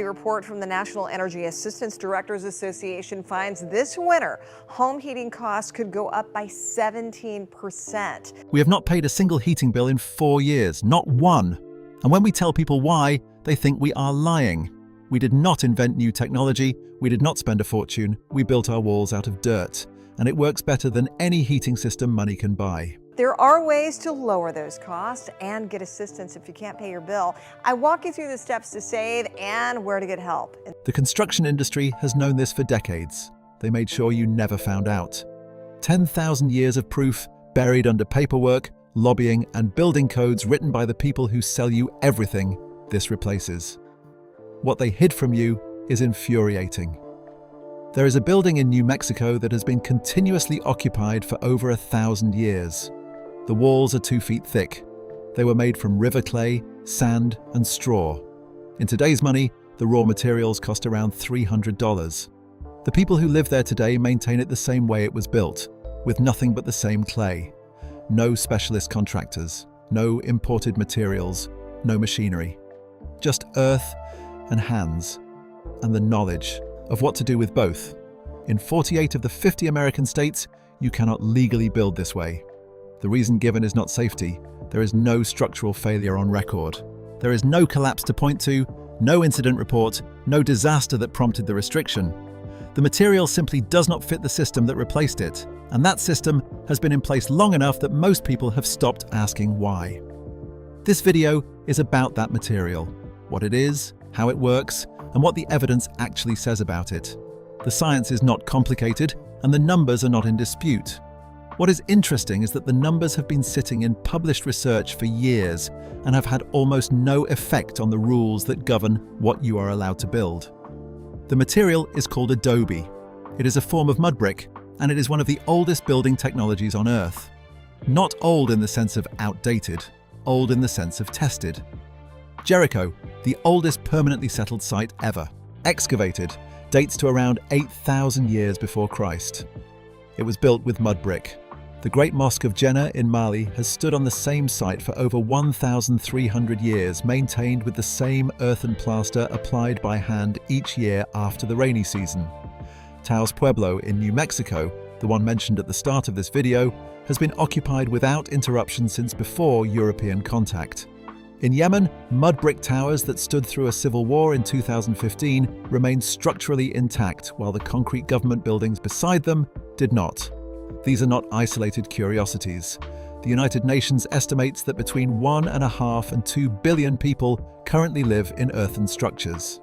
A report from the National Energy Assistance Directors Association finds this winter home heating costs could go up by 17%. We have not paid a single heating bill in 4 years, not one. And when we tell people why, they think we are lying. We did not invent new technology, we did not spend a fortune, we built our walls out of dirt. And it works better than any heating system money can buy. There are ways to lower those costs and get assistance if you can't pay your bill. I walk you through the steps to save and where to get help. The construction industry has known this for decades. They made sure you never found out. 10,000 years of proof buried under paperwork, lobbying, and building codes written by the people who sell you everything this replaces. What they hid from you is infuriating. There is a building in New Mexico that has been continuously occupied for over 1,000 years. The walls are 2 feet thick. They were made from river clay, sand, and straw. In today's money, the raw materials cost around $300. The people who live there today maintain it the same way it was built, with nothing but the same clay. No specialist contractors, no imported materials, no machinery. Just earth and hands, and the knowledge of what to do with both. In 48 of the 50 American states, you cannot legally build this way. The reason given is not safety. There is no structural failure on record. There is no collapse to point to, no incident report, no disaster that prompted the restriction. The material simply does not fit the system that replaced it, and that system has been in place long enough that most people have stopped asking why. This video is about that material, what it is, how it works, and what the evidence actually says about it. The science is not complicated, and the numbers are not in dispute. What is interesting is that the numbers have been sitting in published research for years and have had almost no effect on the rules that govern what you are allowed to build. The material is called adobe. It is a form of mud brick, and it is one of the oldest building technologies on Earth. Not old in the sense of outdated, old in the sense of tested. Jericho, the oldest permanently settled site ever, excavated, dates to around 8,000 years before Christ. It was built with mud brick. The Great Mosque of Jannah in Mali has stood on the same site for over 1,300 years, maintained with the same earthen plaster applied by hand each year after the rainy season. Taos Pueblo in New Mexico, the one mentioned at the start of this video, has been occupied without interruption since before European contact. In Yemen, mud brick towers that stood through a civil war in 2015 remained structurally intact, while the concrete government buildings beside them did not. These are not isolated curiosities. The United Nations estimates that between 1.5 and 2 billion people currently live in earthen structures.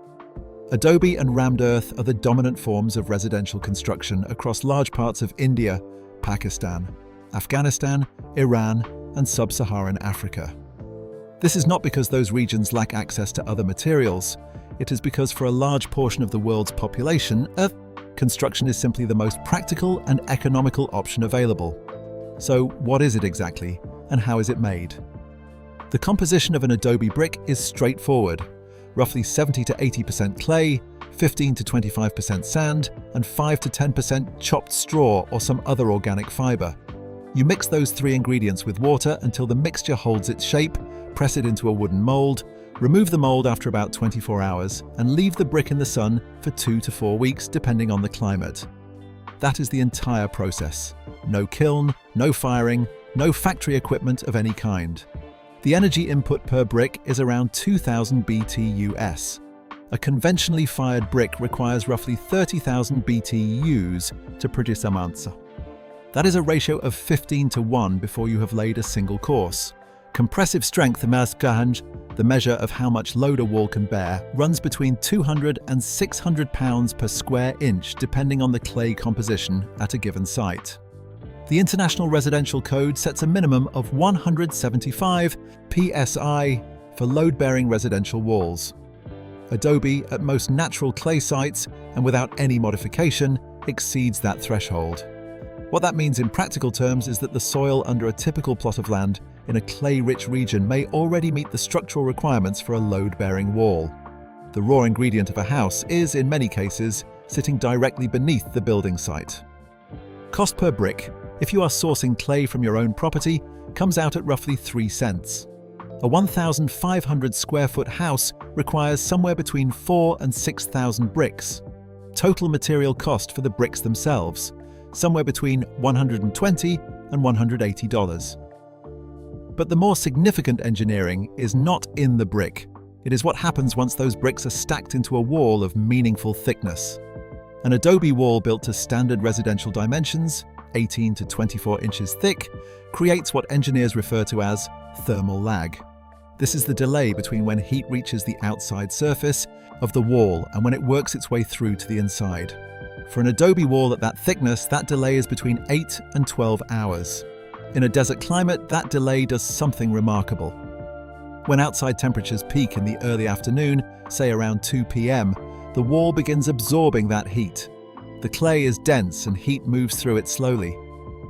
Adobe and rammed earth are the dominant forms of residential construction across large parts of India, Pakistan, Afghanistan, Iran, and sub-Saharan Africa. This is not because those regions lack access to other materials. It is because for a large portion of the world's population, construction is simply the most practical and economical option available. So what is it exactly, and how is it made? The composition of an adobe brick is straightforward. Roughly 70 to 80% clay, 15 to 25% sand, and 5 to 10% chopped straw or some other organic fiber. You mix those 3 ingredients with water until the mixture holds its shape, press it into a wooden mold, remove the mold after about 24 hours, and leave the brick in the sun for 2 to 4 weeks depending on the climate. That is the entire process. No kiln, no firing, no factory equipment of any kind. The energy input per brick is around 2,000 BTUs. A conventionally fired brick requires roughly 30,000 BTUs to produce a mansa. That is a ratio of 15 to 1 before you have laid a single course. Compressive strength, the measure of how much load a wall can bear, runs between 200 and 600 pounds per square inch depending on the clay composition at a given site. The International Residential Code sets a minimum of 175 psi for load-bearing residential walls. Adobe, at most natural clay sites and without any modification, exceeds that threshold. What that means in practical terms is that the soil under a typical plot of land in a clay-rich region may already meet the structural requirements for a load-bearing wall. The raw ingredient of a house is, in many cases, sitting directly beneath the building site. Cost per brick, if you are sourcing clay from your own property, comes out at roughly 3 cents. A 1,500 square foot house requires somewhere between 4,000 and 6,000 bricks. Total material cost for the bricks themselves, somewhere between $120 and $180. But the more significant engineering is not in the brick. It is what happens once those bricks are stacked into a wall of meaningful thickness. An adobe wall built to standard residential dimensions, 18 to 24 inches thick, creates what engineers refer to as thermal lag. This is the delay between when heat reaches the outside surface of the wall and when it works its way through to the inside. For an adobe wall at that thickness, that delay is between 8 and 12 hours. In a desert climate, that delay does something remarkable. When outside temperatures peak in the early afternoon, say around 2 p.m., the wall begins absorbing that heat. The clay is dense and heat moves through it slowly.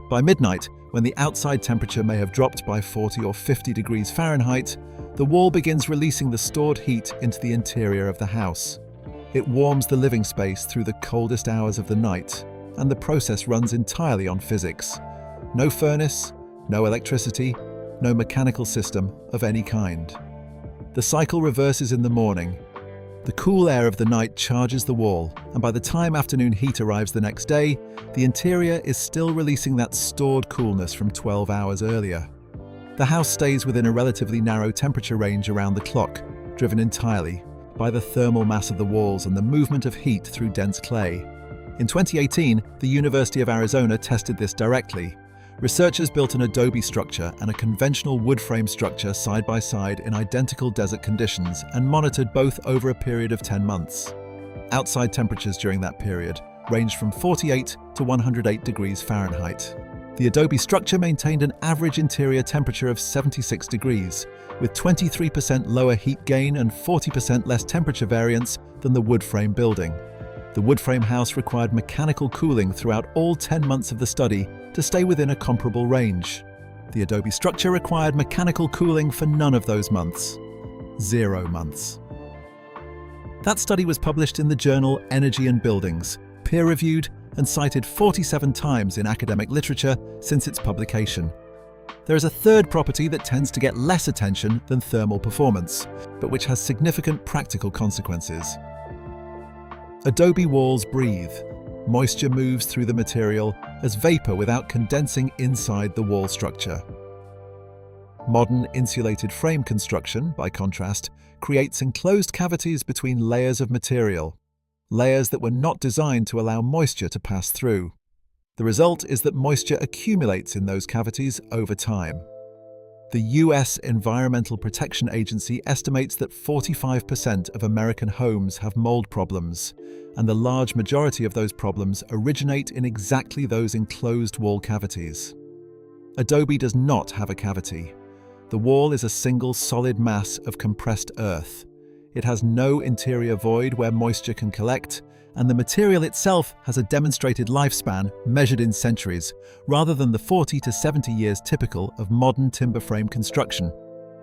By midnight, when the outside temperature may have dropped by 40 or 50 degrees Fahrenheit, the wall begins releasing the stored heat into the interior of the house. It warms the living space through the coldest hours of the night, and the process runs entirely on physics. No furnace, no electricity, no mechanical system of any kind. The cycle reverses in the morning. The cool air of the night charges the wall, and by the time afternoon heat arrives the next day, the interior is still releasing that stored coolness from 12 hours earlier. The house stays within a relatively narrow temperature range around the clock, driven entirely by the thermal mass of the walls and the movement of heat through dense clay. In 2018, the University of Arizona tested this directly. Researchers built an adobe structure and a conventional wood frame structure side by side in identical desert conditions and monitored both over a period of 10 months. Outside temperatures during that period ranged from 48 to 108 degrees Fahrenheit. The adobe structure maintained an average interior temperature of 76 degrees, with 23% lower heat gain and 40% less temperature variance than the wood frame building. The wood frame house required mechanical cooling throughout all 10 months of the study to stay within a comparable range. The adobe structure required mechanical cooling for none of those months. 0 months. That study was published in the journal Energy and Buildings, peer-reviewed and cited 47 times in academic literature since its publication. There is a third property that tends to get less attention than thermal performance, but which has significant practical consequences. Adobe walls breathe. Moisture moves through the material as vapor without condensing inside the wall structure. Modern insulated frame construction, by contrast, creates enclosed cavities between layers of material, layers that were not designed to allow moisture to pass through. The result is that moisture accumulates in those cavities over time. The U.S. Environmental Protection Agency estimates that 45% of American homes have mold problems, and the large majority of those problems originate in exactly those enclosed wall cavities. Adobe does not have a cavity. The wall is a single solid mass of compressed earth. It has no interior void where moisture can collect, and the material itself has a demonstrated lifespan measured in centuries, rather than the 40 to 70 years typical of modern timber frame construction.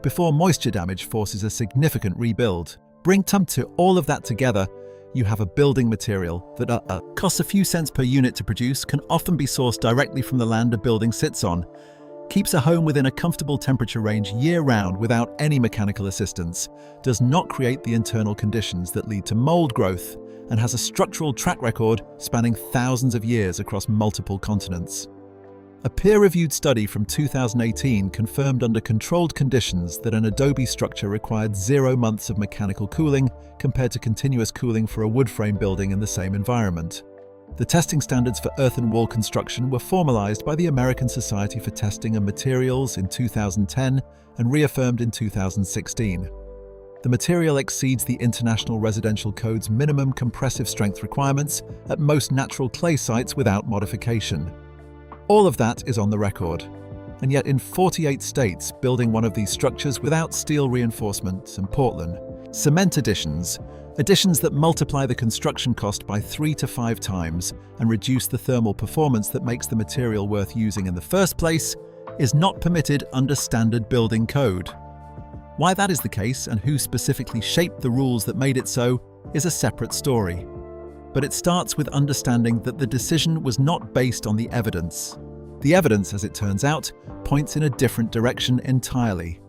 Before moisture damage forces a significant rebuild. Bring to all of that together, you have a building material that costs a few cents per unit to produce, can often be sourced directly from the land a building sits on, keeps a home within a comfortable temperature range year-round without any mechanical assistance, does not create the internal conditions that lead to mold growth, and has a structural track record spanning thousands of years across multiple continents. A peer-reviewed study from 2018 confirmed under controlled conditions that an adobe structure required 0 months of mechanical cooling compared to continuous cooling for a wood frame building in the same environment. The testing standards for earthen wall construction were formalized by the American Society for Testing and Materials in 2010 and reaffirmed in 2016. The material exceeds the International Residential Code's minimum compressive strength requirements at most natural clay sites without modification. All of that is on the record. And yet in 48 states building one of these structures without steel reinforcement and Portland, cement additions that multiply the construction cost by 3 to 5 times and reduce the thermal performance that makes the material worth using in the first place, is not permitted under standard building code. Why that is the case and who specifically shaped the rules that made it so is a separate story. But it starts with understanding that the decision was not based on the evidence. The evidence, as it turns out, points in a different direction entirely.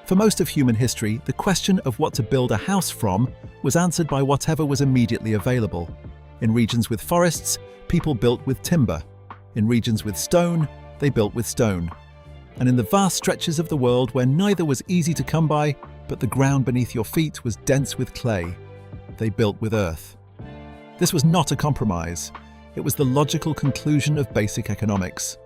For most of human history, the question of what to build a house from was answered by whatever was immediately available. In regions with forests, people built with timber. In regions with stone, they built with stone. And in the vast stretches of the world where neither was easy to come by, but the ground beneath your feet was dense with clay, they built with earth. This was not a compromise. It was the logical conclusion of basic economics.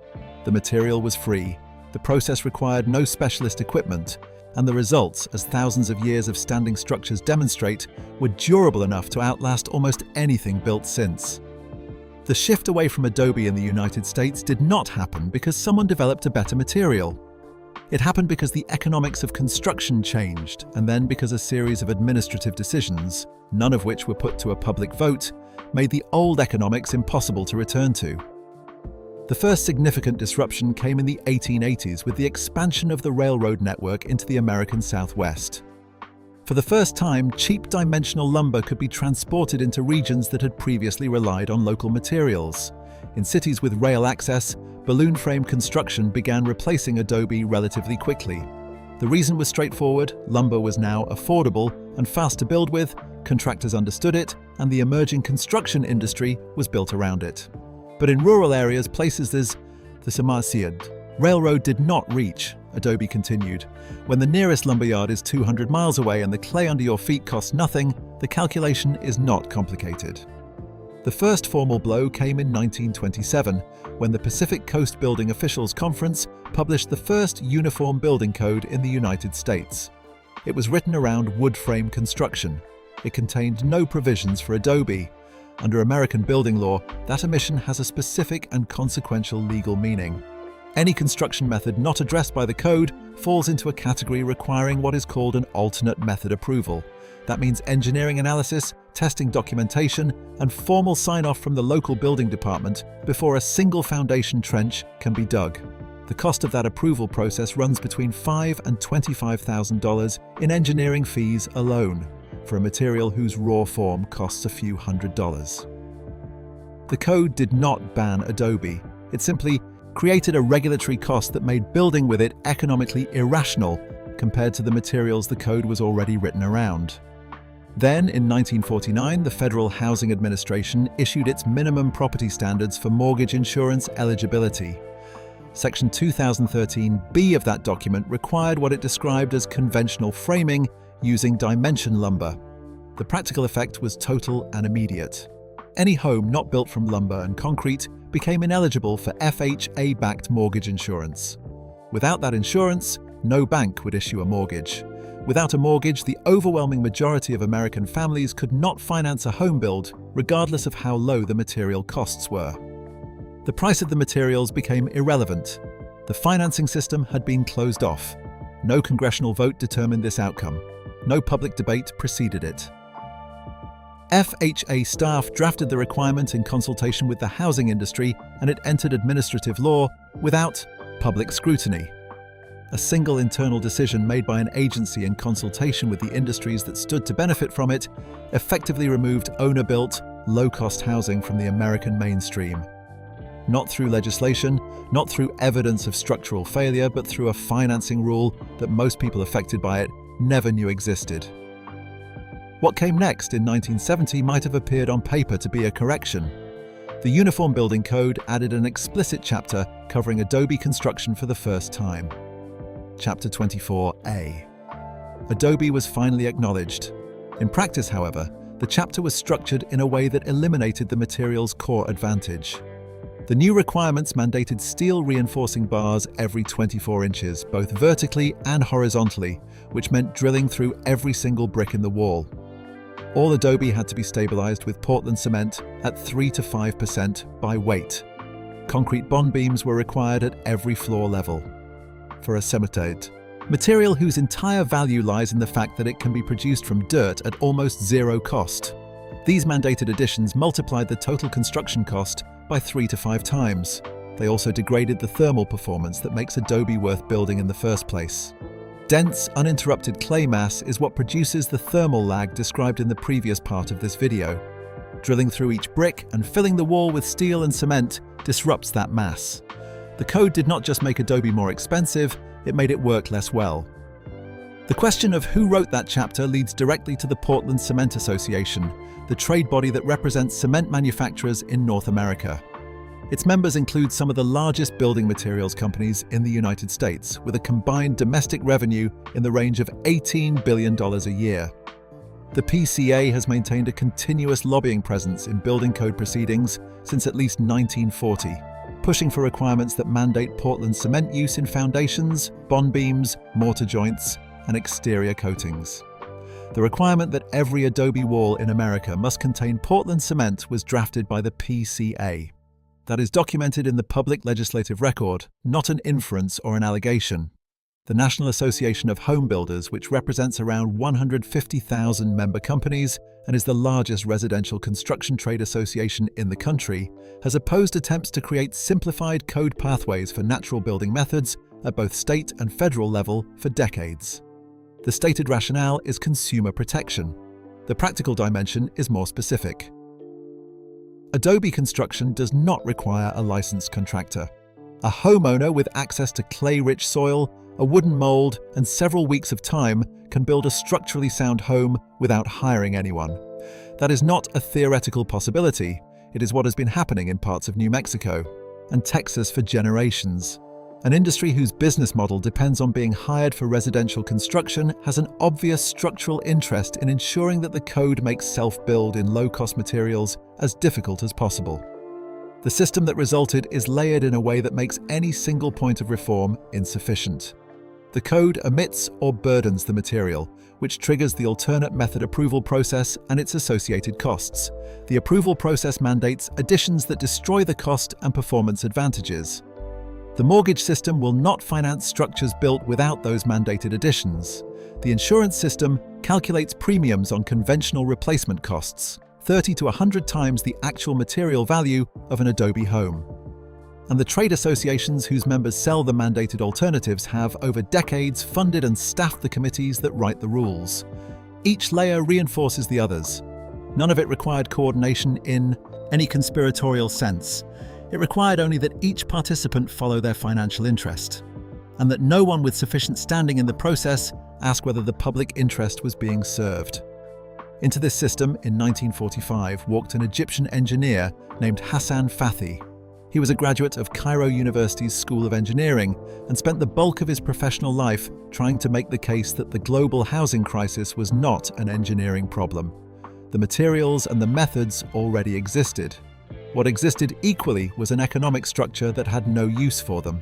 The material was free, the process required no specialist equipment, and the results, as thousands of years of standing structures demonstrate, were durable enough to outlast almost anything built since. The shift away from adobe in the United States did not happen because someone developed a better material. It happened because the economics of construction changed, and then because a series of administrative decisions, none of which were put to a public vote, made the old economics impossible to return to. The first significant disruption came in the 1880s with the expansion of the railroad network into the American Southwest. For the first time, cheap dimensional lumber could be transported into regions that had previously relied on local materials. In cities with rail access, balloon frame construction began replacing adobe relatively quickly. The reason was straightforward: lumber was now affordable and fast to build with, contractors understood it, and the emerging construction industry was built around it. But in rural areas, places as the Samarsiad, railroad did not reach, adobe continued. When the nearest lumberyard is 200 miles away and the clay under your feet costs nothing, the calculation is not complicated. The first formal blow came in 1927, when the Pacific Coast Building Officials Conference published the first uniform building code in the United States. It was written around wood frame construction. It contained no provisions for adobe. Under American building law, that omission has a specific and consequential legal meaning. Any construction method not addressed by the code falls into a category requiring what is called an alternate method approval. That means engineering analysis, testing documentation, and formal sign-off from the local building department before a single foundation trench can be dug. The cost of that approval process runs between $5,000 and $25,000 in engineering fees alone, for a material whose raw form costs a few $100s. The code did not ban adobe. It simply created a regulatory cost that made building with it economically irrational compared to the materials the code was already written around. Then, in 1949, the Federal Housing Administration issued its minimum property standards for mortgage insurance eligibility. Section 2013B of that document required what it described as conventional framing using dimension lumber. The practical effect was total and immediate. Any home not built from lumber and concrete became ineligible for FHA-backed mortgage insurance. Without that insurance, no bank would issue a mortgage. Without a mortgage, the overwhelming majority of American families could not finance a home build, regardless of how low the material costs were. The price of the materials became irrelevant. The financing system had been closed off. No congressional vote determined this outcome. No public debate preceded it. FHA staff drafted the requirement in consultation with the housing industry, and it entered administrative law without public scrutiny. A single internal decision made by an agency in consultation with the industries that stood to benefit from it effectively removed owner-built, low-cost housing from the American mainstream. Not through legislation, not through evidence of structural failure, but through a financing rule that most people affected by it never knew existed. What came next in 1970 might have appeared on paper to be a correction. The Uniform Building Code added an explicit chapter covering adobe construction for the first time. Chapter 24A. Adobe was finally acknowledged. In practice, however, the chapter was structured in a way that eliminated the material's core advantage. The new requirements mandated steel reinforcing bars every 24 inches, both vertically and horizontally, which meant drilling through every single brick in the wall. All adobe had to be stabilized with Portland cement at 3 to 5% by weight. Concrete bond beams were required at every floor level. For a cementate, material whose entire value lies in the fact that it can be produced from dirt at almost zero cost. These mandated additions multiplied the total construction cost by 3 to 5 times. They also degraded the thermal performance that makes adobe worth building in the first place. Dense, uninterrupted clay mass is what produces the thermal lag described in the previous part of this video. Drilling through each brick and filling the wall with steel and cement disrupts that mass. The code did not just make adobe more expensive, it made it work less well. The question of who wrote that chapter leads directly to the Portland Cement Association, the trade body that represents cement manufacturers in North America. Its members include some of the largest building materials companies in the United States, with a combined domestic revenue in the range of $18 billion a year. The PCA has maintained a continuous lobbying presence in building code proceedings since at least 1940, pushing for requirements that mandate Portland cement use in foundations, bond beams, mortar joints, and exterior coatings. The requirement that every adobe wall in America must contain Portland cement was drafted by the PCA. That is documented in the public legislative record, not an inference or an allegation. The National Association of Home Builders, which represents around 150,000 member companies and is the largest residential construction trade association in the country, has opposed attempts to create simplified code pathways for natural building methods at both state and federal level for decades. The stated rationale is consumer protection. The practical dimension is more specific. Adobe construction does not require a licensed contractor. A homeowner with access to clay-rich soil, a wooden mold, and several weeks of time can build a structurally sound home without hiring anyone. That is not a theoretical possibility. It is what has been happening in parts of New Mexico and Texas for generations. An industry whose business model depends on being hired for residential construction has an obvious structural interest in ensuring that the code makes self-build in low-cost materials as difficult as possible. The system that resulted is layered in a way that makes any single point of reform insufficient. The code omits or burdens the material, which triggers the alternate method approval process and its associated costs. The approval process mandates additions that destroy the cost and performance advantages. The mortgage system will not finance structures built without those mandated additions. The insurance system calculates premiums on conventional replacement costs, 30 to 100 times the actual material value of an adobe home. And the trade associations whose members sell the mandated alternatives have, over decades, funded and staffed the committees that write the rules. Each layer reinforces the others. None of it required coordination in any conspiratorial sense. It required only that each participant follow their financial interest, and that no one with sufficient standing in the process ask whether the public interest was being served. Into this system, in 1945, walked an Egyptian engineer named Hassan Fathi. He was a graduate of Cairo University's School of Engineering and spent the bulk of his professional life trying to make the case that the global housing crisis was not an engineering problem. The materials and the methods already existed. What existed equally was an economic structure that had no use for them.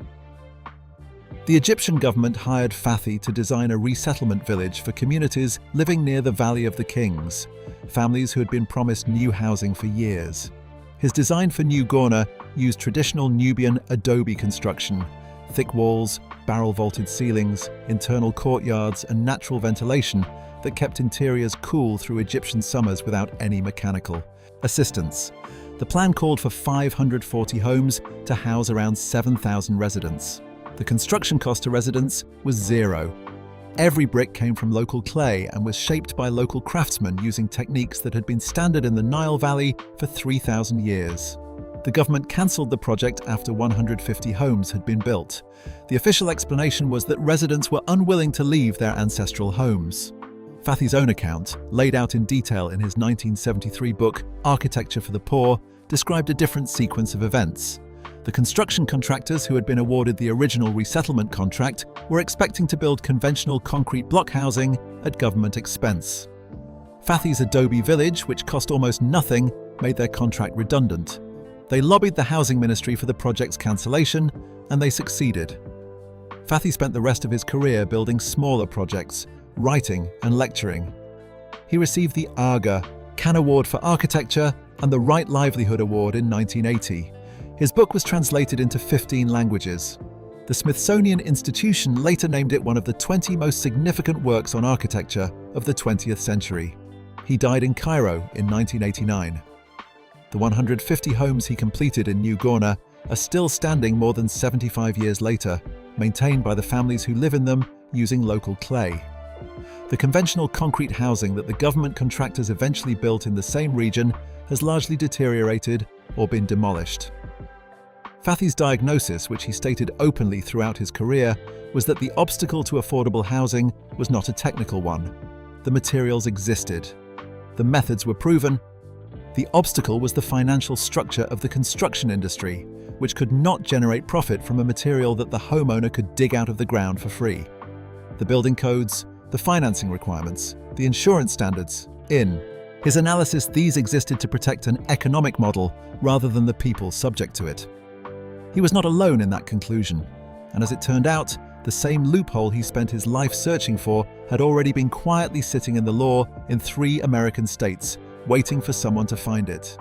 The Egyptian government hired Fathi to design a resettlement village for communities living near the Valley of the Kings, families who had been promised new housing for years. His design for New Gorna used traditional Nubian adobe construction, thick walls, barrel-vaulted ceilings, internal courtyards, and natural ventilation that kept interiors cool through Egyptian summers without any mechanical assistance. The plan called for 540 homes to house around 7,000 residents. The construction cost to residents was zero. Every brick came from local clay and was shaped by local craftsmen using techniques that had been standard in the Nile Valley for 3,000 years. The government cancelled the project after 150 homes had been built. The official explanation was that residents were unwilling to leave their ancestral homes. Fathi's own account, laid out in detail in his 1973 book, Architecture for the Poor, described a different sequence of events. The construction contractors who had been awarded the original resettlement contract were expecting to build conventional concrete block housing at government expense. Fathi's adobe village, which cost almost nothing, made their contract redundant. They lobbied the housing ministry for the project's cancellation, and they succeeded. Fathi spent the rest of his career building smaller projects, writing and lecturing. He received the AGA, Cannes Award for Architecture, and the Right Livelihood Award in 1980. His book was translated into 15 languages. The Smithsonian Institution later named it one of the 20 most significant works on architecture of the 20th century. He died in Cairo in 1989. The 150 homes he completed in New Gorna are still standing more than 75 years later, maintained by the families who live in them using local clay. The conventional concrete housing that the government contractors eventually built in the same region has largely deteriorated or been demolished. Fathy's diagnosis, which he stated openly throughout his career, was that the obstacle to affordable housing was not a technical one. The materials existed. The methods were proven. The obstacle was the financial structure of the construction industry, which could not generate profit from a material that the homeowner could dig out of the ground for free. The building codes, the financing requirements, the insurance standards, in his analysis, these existed to protect an economic model rather than the people subject to it. He was not alone in that conclusion, and as it turned out, the same loophole he spent his life searching for had already been quietly sitting in the law in 3 American states, waiting for someone to find it.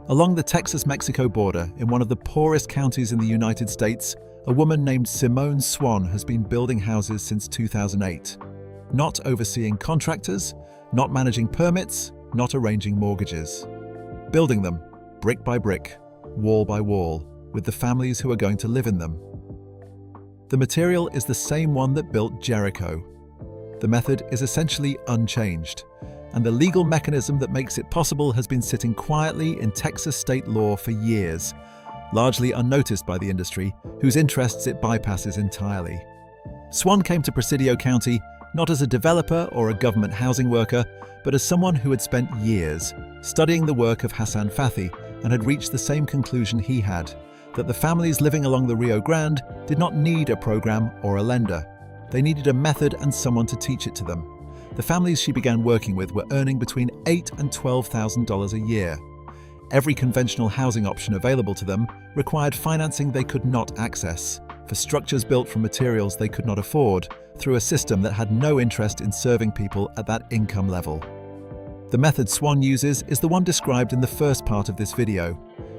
Along the Texas-Mexico border, in one of the poorest counties in the United States, a woman named Simone Swan has been building houses since 2008. Not overseeing contractors, not managing permits, not arranging mortgages. Building them, brick by brick, wall by wall, with the families who are going to live in them. The material is the same one that built Jericho. The method is essentially unchanged, and the legal mechanism that makes it possible has been sitting quietly in Texas state law for years, largely unnoticed by the industry, whose interests it bypasses entirely. Swan came to Presidio County not as a developer or a government housing worker, but as someone who had spent years studying the work of Hassan Fathy and had reached the same conclusion he had, that the families living along the Rio Grande did not need a program or a lender. They needed a method and someone to teach it to them. The families she began working with were earning between $8,000 and $12,000 a year. Every conventional housing option available to them required financing they could not access, for structures built from materials they could not afford, through a system that had no interest in serving people at that income level. The method Swan uses is the one described in the first part of this video.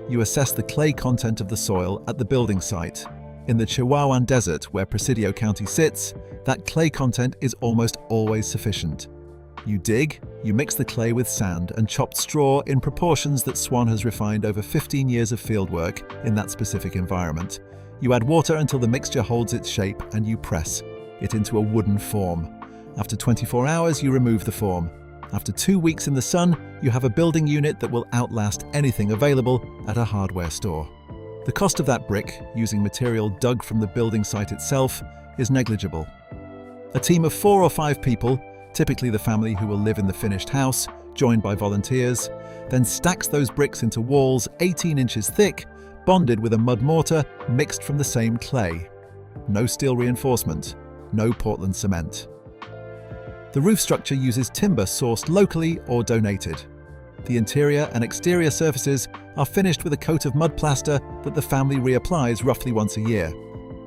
You assess the clay content of the soil at the building site. In the Chihuahuan Desert, where Presidio County sits, that clay content is almost always sufficient. You dig, you mix the clay with sand and chopped straw in proportions that Swan has refined over 15 years of fieldwork in that specific environment. You add water until the mixture holds its shape and you press it into a wooden form. After 24 hours, you remove the form. After 2 weeks in the sun, you have a building unit that will outlast anything available at a hardware store. The cost of that brick, using material dug from the building site itself, is negligible. A team of 4 or 5 people, typically the family who will live in the finished house, joined by volunteers, then stacks those bricks into walls 18 inches thick, bonded with a mud mortar mixed from the same clay. No steel reinforcement, no Portland cement. The roof structure uses timber sourced locally or donated. The interior and exterior surfaces are finished with a coat of mud plaster that the family reapplies roughly once a year.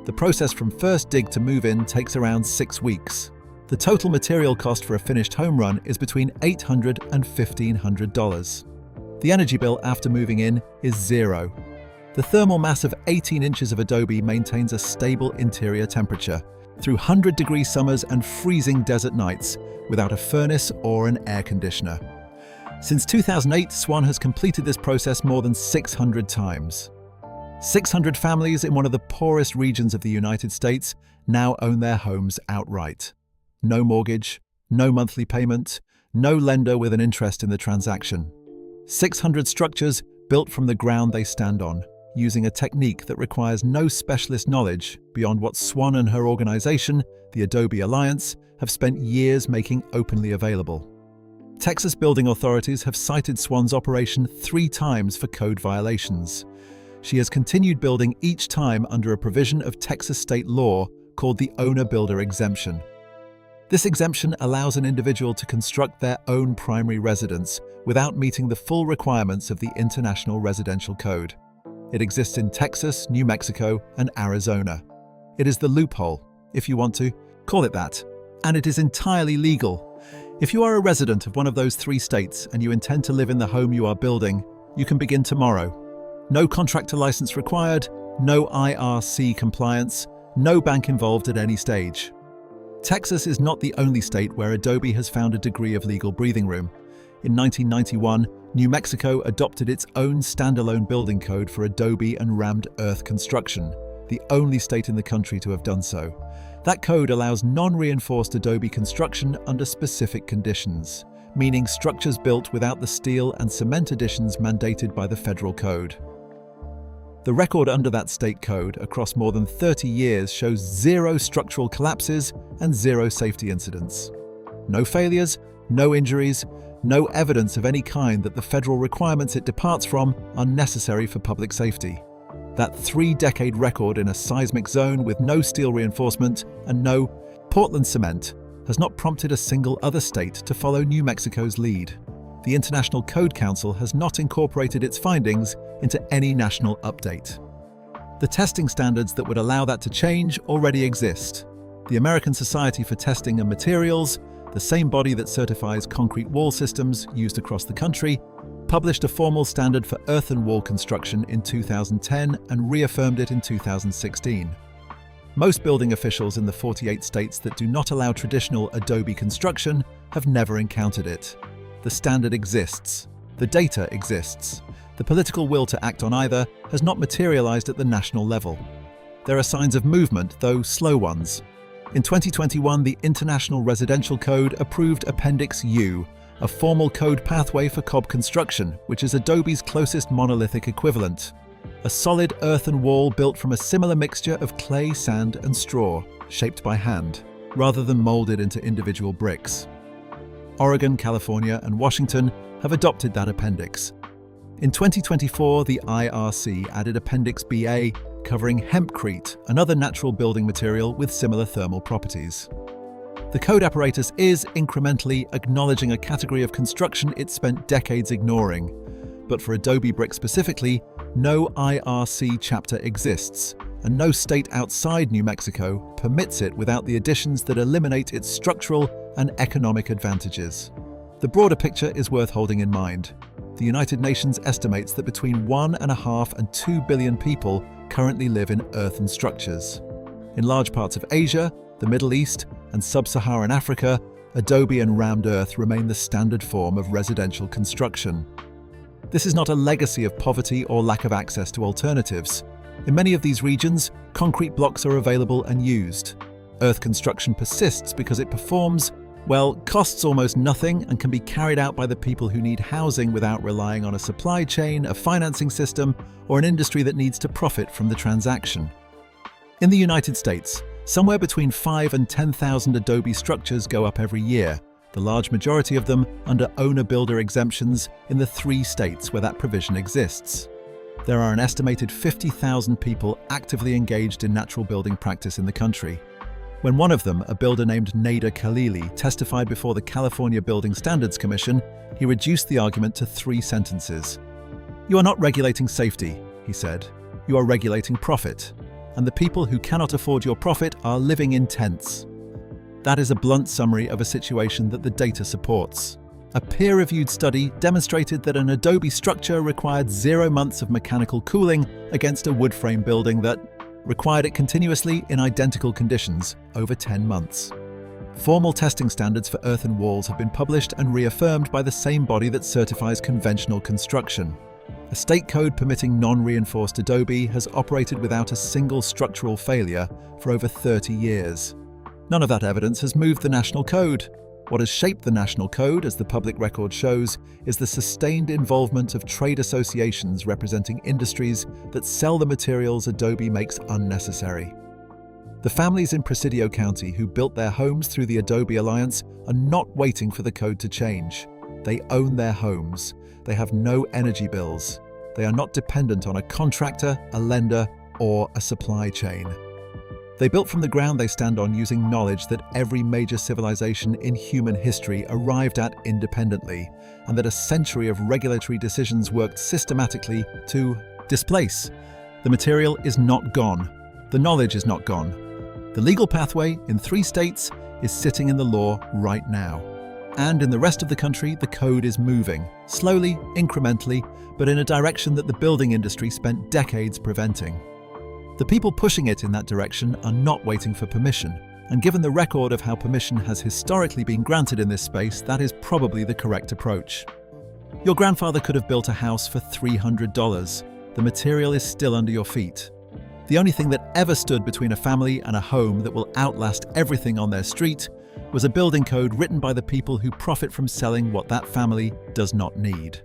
The process from first dig to move in takes around 6 weeks. The total material cost for a finished home run is between $800 and $1,500. The energy bill after moving in is zero. The thermal mass of 18 inches of adobe maintains a stable interior temperature through 100-degree summers and freezing desert nights without a furnace or an air conditioner. Since 2008, Swan has completed this process more than 600 times. 600 families in one of the poorest regions of the United States now own their homes outright. No mortgage, no monthly payment, no lender with an interest in the transaction. 600 structures built from the ground they stand on, using a technique that requires no specialist knowledge beyond what Swan and her organization, the Adobe Alliance, have spent years making openly available. Texas building authorities have cited Swan's operation 3 times for code violations. She has continued building each time under a provision of Texas state law called the owner-builder exemption. This exemption allows an individual to construct their own primary residence without meeting the full requirements of the International Residential Code. It exists in Texas, New Mexico, and Arizona. It is the loophole, if you want to, call it that. And it is entirely legal. If you are a resident of one of those 3 states and you intend to live in the home you are building, you can begin tomorrow. No contractor license required, no IRC compliance, no bank involved at any stage. Texas is not the only state where Adobe has found a degree of legal breathing room. In 1991, New Mexico adopted its own standalone building code for adobe and rammed earth construction, the only state in the country to have done so. That code allows non-reinforced adobe construction under specific conditions, meaning structures built without the steel and cement additions mandated by the federal code. The record under that state code across more than 30 years shows 0 structural collapses and 0 safety incidents. No failures, no injuries, no evidence of any kind that the federal requirements it departs from are necessary for public safety. That 3-decade record in a seismic zone with no steel reinforcement and no Portland cement has not prompted a single other state to follow New Mexico's lead. The International Code Council has not incorporated its findings into any national update. The testing standards that would allow that to change already exist. The American Society for Testing and Materials, the same body that certifies concrete wall systems used across the country, published a formal standard for earthen wall construction in 2010 and reaffirmed it in 2016. Most building officials in the 48 states that do not allow traditional adobe construction have never encountered it. The standard exists. The data exists. The political will to act on either has not materialized at the national level. There are signs of movement, though slow ones. In 2021, the International Residential Code approved Appendix U, a formal code pathway for cob construction, which is adobe's closest monolithic equivalent. A solid earthen wall built from a similar mixture of clay, sand, and straw, shaped by hand, rather than molded into individual bricks. Oregon, California, and Washington have adopted that appendix. In 2024, the IRC added Appendix BA, covering hempcrete, another natural building material with similar thermal properties. The code apparatus is incrementally acknowledging a category of construction it spent decades ignoring. But for adobe brick specifically, no IRC chapter exists, and no state outside New Mexico permits it without the additions that eliminate its structural and economic advantages. The broader picture is worth holding in mind. The United Nations estimates that between 1.5 and 2 billion people currently live in earthen structures. In large parts of Asia, the Middle East, and sub-Saharan Africa, adobe and rammed earth remain the standard form of residential construction. This is not a legacy of poverty or lack of access to alternatives. In many of these regions, concrete blocks are available and used. Earth construction persists because it performs, well, costs almost nothing and can be carried out by the people who need housing without relying on a supply chain, a financing system, or an industry that needs to profit from the transaction. In the United States, somewhere between 5,000 and 10,000 adobe structures go up every year, the large majority of them under owner-builder exemptions in the 3 states where that provision exists. There are an estimated 50,000 people actively engaged in natural building practice in the country. When one of them, a builder named Nader Khalili, testified before the California Building Standards Commission, he reduced the argument to 3 sentences. "You are not regulating safety," he said. "You are regulating profit. And the people who cannot afford your profit are living in tents." That is a blunt summary of a situation that the data supports. A peer-reviewed study demonstrated that an adobe structure required 0 months of mechanical cooling against a wood frame building that required it continuously in identical conditions over 10 months. Formal testing standards for earthen walls have been published and reaffirmed by the same body that certifies conventional construction. A state code permitting non-reinforced adobe has operated without a single structural failure for over 30 years. None of that evidence has moved the national code. What has shaped the national code, as the public record shows, is the sustained involvement of trade associations representing industries that sell the materials adobe makes unnecessary. The families in Presidio County who built their homes through the Adobe Alliance are not waiting for the code to change. They own their homes. They have no energy bills. They are not dependent on a contractor, a lender, or a supply chain. They built from the ground they stand on using knowledge that every major civilization in human history arrived at independently, and that a century of regulatory decisions worked systematically to displace. The material is not gone. The knowledge is not gone. The legal pathway in 3 states is sitting in the law right now. And in the rest of the country, the code is moving, slowly, incrementally, but in a direction that the building industry spent decades preventing. The people pushing it in that direction are not waiting for permission, and given the record of how permission has historically been granted in this space, that is probably the correct approach. Your grandfather could have built a house for $300. The material is still under your feet. The only thing that ever stood between a family and a home that will outlast everything on their street was a building code written by the people who profit from selling what that family does not need.